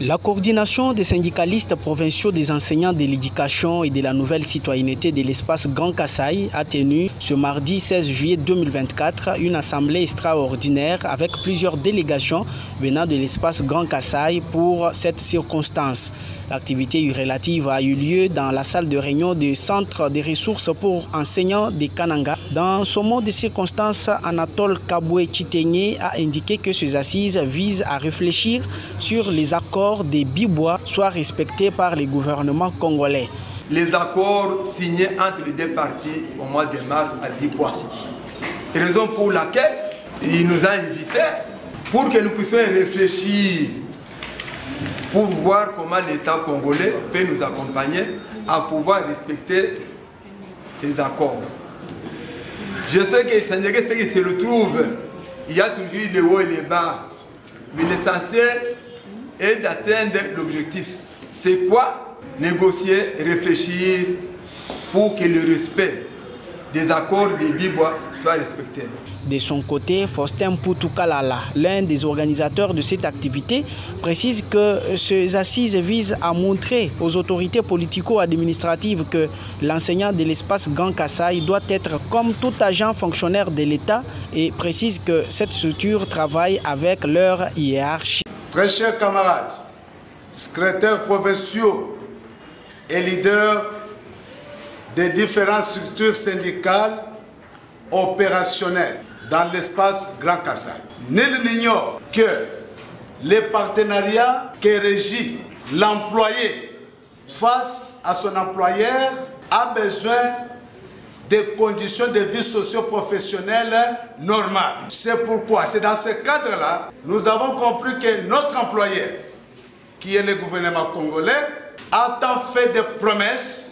La coordination des syndicalistes provinciaux des enseignants de l'éducation et de la nouvelle citoyenneté de l'espace Grand Kasaï a tenu ce mardi 16 juillet 2024 une assemblée extraordinaire avec plusieurs délégations venant de l'espace Grand Kasaï pour cette circonstance. L'activité relative a eu lieu dans la salle de réunion du Centre des ressources pour enseignants de Kananga. Dans ce mot de circonstance, Anatole Kaboué Chitenye a indiqué que ces assises visent à réfléchir sur les accords des Bibois soient respectés par les gouvernements congolais. Les accords signés entre les deux parties au mois de mars à Bibois. Raison pour laquelle il nous a invités pour que nous puissions réfléchir pour voir comment l'État congolais peut nous accompagner à pouvoir respecter ces accords. Je sais que les syndicalistes qui se retrouvent, il y a toujours les hauts et les bas, mais l'essentiel est d'atteindre l'objectif. C'est quoi? Négocier, réfléchir pour que le respect des accords des Bibois soit respecté. De son côté, Faustin Poutou-Kalala, l'un des organisateurs de cette activité, précise que ces assises visent à montrer aux autorités politico-administratives que l'enseignant de l'espace Grand Kasaï doit être comme tout agent fonctionnaire de l'État et précise que cette structure travaille avec leur hiérarchie. Très chers camarades, secrétaires provinciaux et leaders des différentes structures syndicales opérationnelles dans l'espace Grand Kasaï. Nul n'ignore que les partenariats que régit l'employé face à son employeur a besoin de conditions de vie socio-professionnelle normales. C'est pourquoi, c'est dans ce cadre-là, nous avons compris que notre employeur, qui est le gouvernement congolais, a tant fait des promesses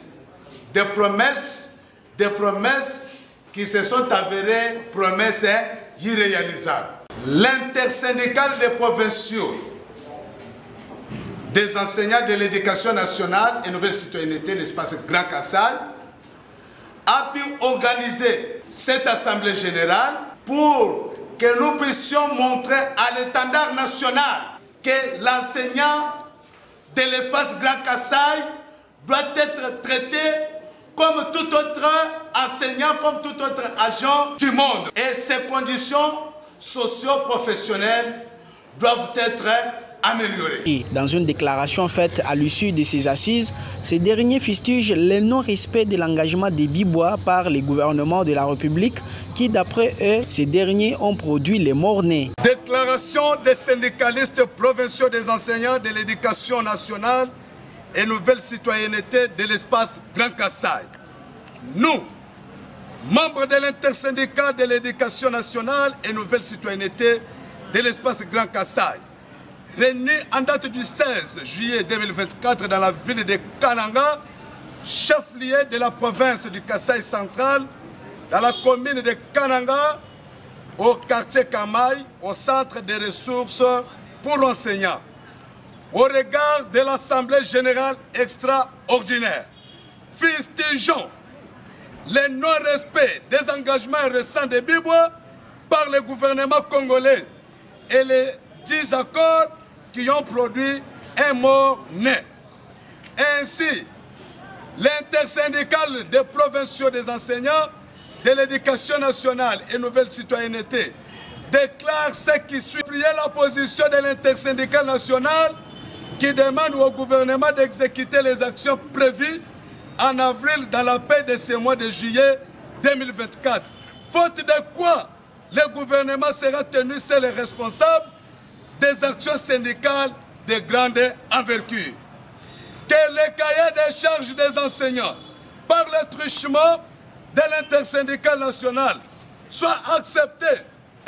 qui se sont avérées promesses irréalisables. L'intersyndicale des provinciaux des enseignants de l'éducation nationale et nouvelle citoyenneté, l'espace Grand Kasaï, a pu organiser cette assemblée générale pour que nous puissions montrer à l'étendard national que l'enseignant de l'espace Grand Kasaï doit être traité comme tout autre enseignant, comme tout autre agent du monde. Et ces conditions socio-professionnelles doivent être améliorées. Et dans une déclaration faite à l'issue de ces assises, ces derniers fustigent le non-respect de l'engagement des Bibois par les gouvernements de la République qui, d'après eux, ces derniers ont produit les morts-nés. Déclaration des syndicalistes provinciaux des enseignants de l'éducation nationale et nouvelle citoyenneté de l'espace Grand Kasaï. Nous, membres de l'intersyndicale de l'éducation nationale et nouvelle citoyenneté de l'espace Grand Kasaï, réunis en date du 16 juillet 2024 dans la ville de Kananga, chef-lieu de la province du Kasaï central, dans la commune de Kananga, au quartier Kamaï, au centre des ressources pour l'enseignant. Au regard de l'Assemblée générale extraordinaire, fustigeons le non-respect des engagements récents des Bibois par le gouvernement congolais et les 10 accords qui ont produit un mort-né. Ainsi, l'intersyndicale des provinciaux des enseignants de l'éducation nationale et nouvelle citoyenneté déclare ce qui suit. La position de l'intersyndicale nationale qui demande au gouvernement d'exécuter les actions prévues en avril dans la paix de ce mois de juillet 2024. Faute de quoi, le gouvernement sera tenu seul et responsable des actions syndicales de grande envergure. Que le cahier des charges des enseignants par le truchement de l'intersyndicale nationale soit accepté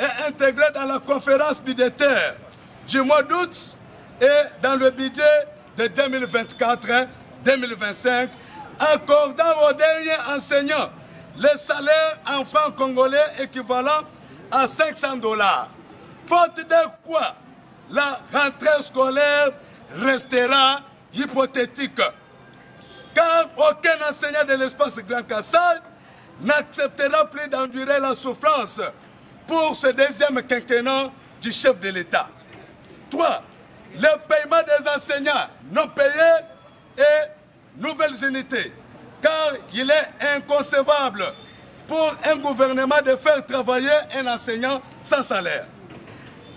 et intégré dans la conférence budgétaire du mois d'août et dans le budget de 2024-2025, accordant aux derniers enseignants les salaires en francs congolais équivalents à 500 $. Faute de quoi, la rentrée scolaire restera hypothétique. Car aucun enseignant de l'espace Grand Kasaï n'acceptera plus d'endurer la souffrance pour ce deuxième quinquennat du chef de l'État. 3. le paiement des enseignants non payés et nouvelles unités. Car il est inconcevable pour un gouvernement de faire travailler un enseignant sans salaire.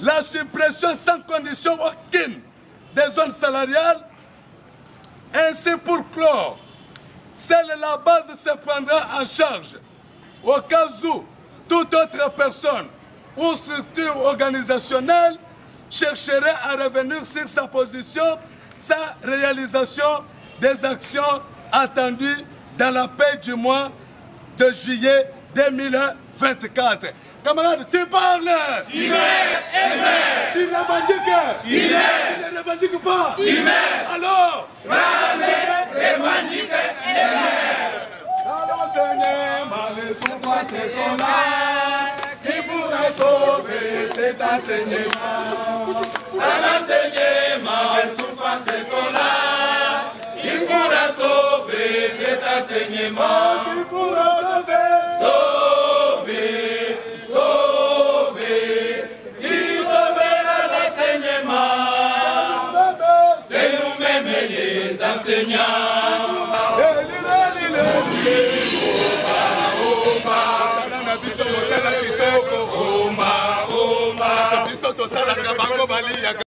La suppression sans condition aucune des zones salariales. Ainsi pour clore, seule la base se prendra en charge au cas où toute autre personne ou structure organisationnelle chercherait à revenir sur sa position sans réalisation des actions attendues dans la paix du mois de juillet 2024. Camarades, tu parles. Tu revendiques. Tu ne revendiques pas. Alors, revendique. Dans l'enseignement, les souffrances sont là. Qui pourra sauver cet enseignement? Dans l'enseignement, les souffrances sont là. Qui pourra sauver cet enseignement? Qui pourra sauver? Sauver. Qui sauvera l'enseignement? C'est nous-mêmes les enseignants.